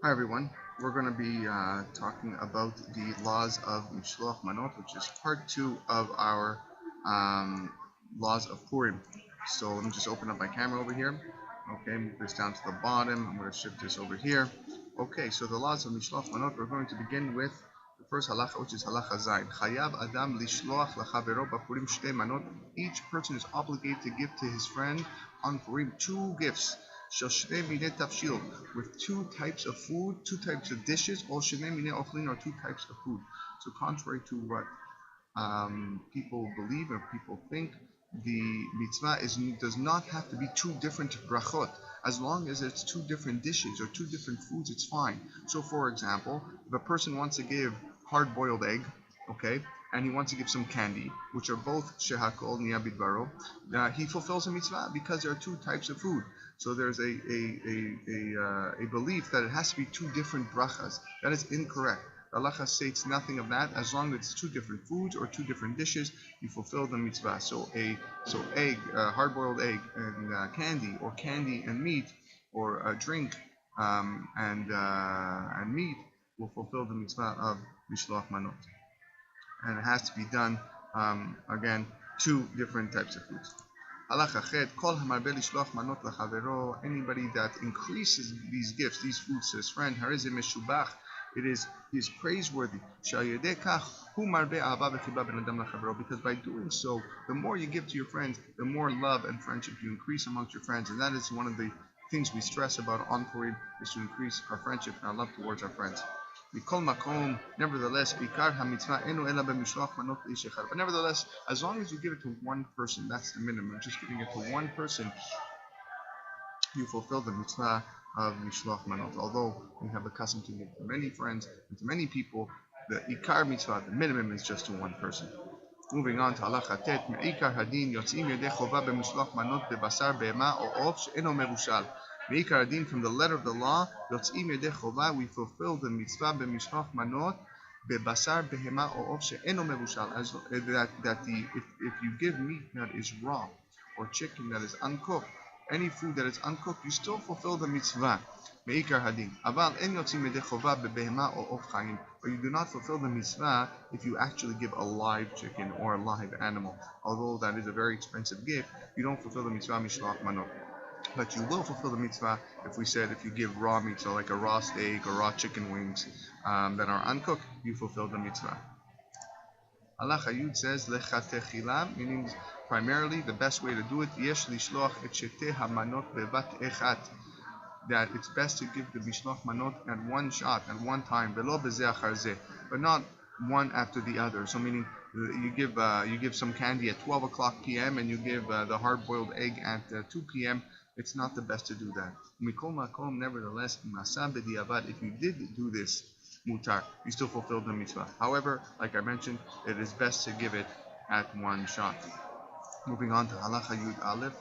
Hi everyone. We're going to be talking about the laws of Mishloach Manot, which is part two of our um, laws of Purim. So let me just open up my camera over here. Okay, move this down to the bottom. I'm going to shift this over here. Okay, so the laws of Mishloach Manot. We're going to begin with the first halacha, which is halacha zayin. Chayav adam lishloach lachavero b'Purim shtei manot. Each person is obligated to give to his friend on Purim two gifts with two types of food, two types of dishes, or two types of food. So contrary to what people believe or people think, the mitzvah does not have to be two different brachot. As long as it's two different dishes or two different foods, it's fine. So for example, if a person wants to give hard-boiled egg, okay, and he wants to give some candy, which are both shehakol niyabidbaro, he fulfills a mitzvah because there are two types of food. So there's a belief that it has to be two different brachas. That is incorrect. The halacha states nothing of that. As long as it's two different foods or two different dishes, you fulfill the mitzvah. So egg, hard-boiled egg and candy, or candy and meat, or a drink and meat will fulfill the mitzvah of mishloach manot, and it has to be done again two different types of foods. Halacha chet, kol hamarbe lishloach manot lachavero, anybody that increases these gifts, these foods to his friend, harizeh meshubach, he is praiseworthy. Because by doing so, the more you give to your friends, the more love and friendship you increase amongst your friends. And that is one of the things we stress about on Purim, is to increase our friendship and our love towards our friends. Nevertheless, but nevertheless, as long as you give it to one person, that's the minimum. Just giving it to one person, you fulfill the mitzvah of Mishloach Manot. Although we have the custom to give to many friends and to many people, the Ikar mitzvah, the minimum, is just to one person. Moving on to halacha tet, me'ikar hadin yotzim yedei chova b'mishloach manot bebasar be'ema or of she'eno merushal. Me'ikar hadin, from the letter of the law, yotzim yedei chova, we fulfill the mitzvah b'mishloach manot bebasar behema or of she'eno merushal, as that if you give meat that is raw or chicken that is uncooked, any food that is uncooked, you still fulfill the mitzvah. Me'ikar hadin. Aval en yotzim yedei chova bebehema or of chayim. But you do not fulfill the mitzvah if you actually give a live chicken or a live animal. Although that is a very expensive gift, you don't fulfill the mitzvah mishloach manot. But you will fulfill the mitzvah if you give raw meat, so like a raw steak or raw chicken wings that are uncooked, you fulfill the mitzvah. Halacha Yud says lechatechila, meaning primarily the best way to do it, yesh lishloach et sheteh hamanot bevat echat, that it's best to give the mishloach manot at one shot, at one time, velo bezeh achar zeh, but not one after the other. So meaning you give some candy at 12 o'clock p.m. and you give the hard-boiled egg at 2 p.m. It's not the best to do that. Mikol makom, nevertheless, masa b'diavad, if you did do this, mutar, you still fulfilled the mitzvah. However, like I mentioned, it is best to give it at one shot. Moving on to halacha yud aleph,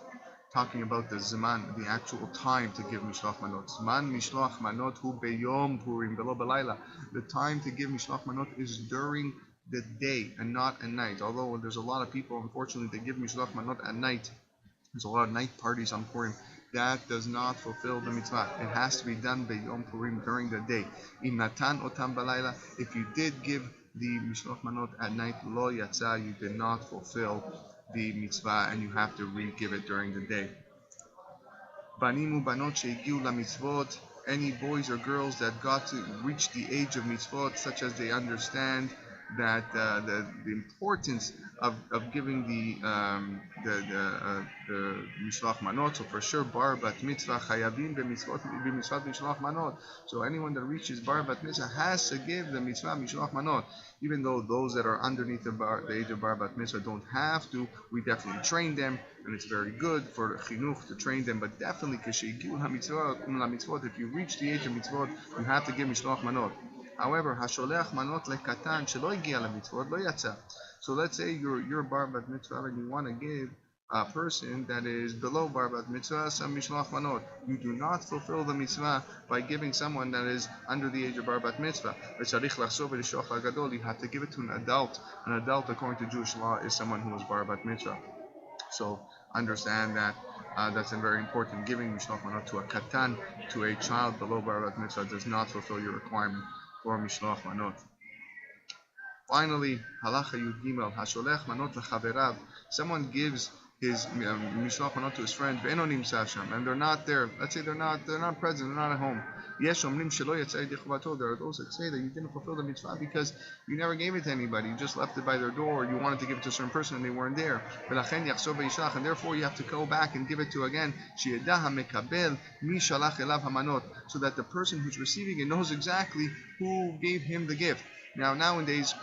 talking about the zman, the actual time to give mishloach manot. Zman mishloach manot hu beyom purim velo belayla. The time to give mishloach manot is during the day and not at night. Although there's a lot of people, unfortunately, they give mishloach manot at night. There's a lot of night parties on Purim. That does not fulfill the mitzvah. It has to be done beyom Purim, during the day. Im natan otam balayla. If you did give the mishloach manot at night, lo yatsa, you did not fulfill the mitzvah, and you have to re-give it during the day. Banim ubanot she'igiu lamitzvot. Any boys or girls that got to reach the age of mitzvot, such as they understand that the importance of giving the mishloach manot. So for sure, bar bat mitzvah chayavim b'mitzvot mishloach manot. So anyone that reaches bar bat mitzvah has to give the mitzvah mishloach manot. Even though those that are underneath the age of bar bat mitzvah don't have to, we definitely train them, and it's very good for chinuch to train them. But definitely, if you reach the age of mitzvot, you have to give mishloach manot. However, hasholeach manot lekatan shelo igia lamitzvot lo yatsa. So let's say you're bar bat mitzvah and you want to give a person that is below bar bat mitzvah some mishloach manot. You do not fulfill the mitzvah by giving someone that is under the age of bar bat mitzvah. You have to give it to an adult. An adult, according to Jewish law, is someone who is bar bat mitzvah. So understand that That's very important. Giving Mishloach Manot to a katan, to a child below bar bat mitzvah, does not fulfill your requirement for Mishloach Manot. Finally, halacha yud gimel, hasholech manot lechaverav. Someone gives his mishloach manot to his friend, ve'eno nimtza sham, and they're not there. Let's say they're not present, they're not at home. Yesh omrim shelo yatzei yedei chuvato. There are those that say that you didn't fulfill the mitzvah because you never gave it to anybody. You just left it by their door. You wanted to give it to a certain person and they weren't there. V'lachen yachzor ve'yishlach, and therefore you have to go back and give it to again. Sheyedah hamekabel mi shalach elav hamanot, so that the person who's receiving it knows exactly who gave him the gift. Now nowadays,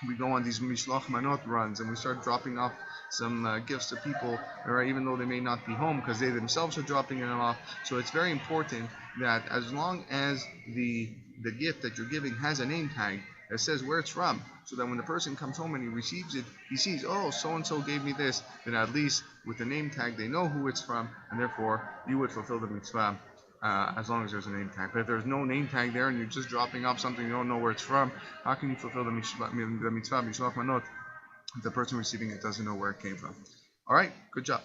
we go on these Mishloach Manot runs and we start dropping off some gifts to people, or even though they may not be home, because they themselves are dropping them off. So it's very important that as long as the gift that you're giving has a name tag that says where it's from, so that when the person comes home and he receives it, he sees, oh, so-and-so gave me this, then at least with the name tag they know who it's from, and therefore you would fulfill the mitzvah. As long as there's a name tag. But if there's no name tag there and you're just dropping off something you don't know where it's from, how can you fulfill the mitzvah, Mishloach Manot, if the person receiving it doesn't know where it came from? Alright, good job.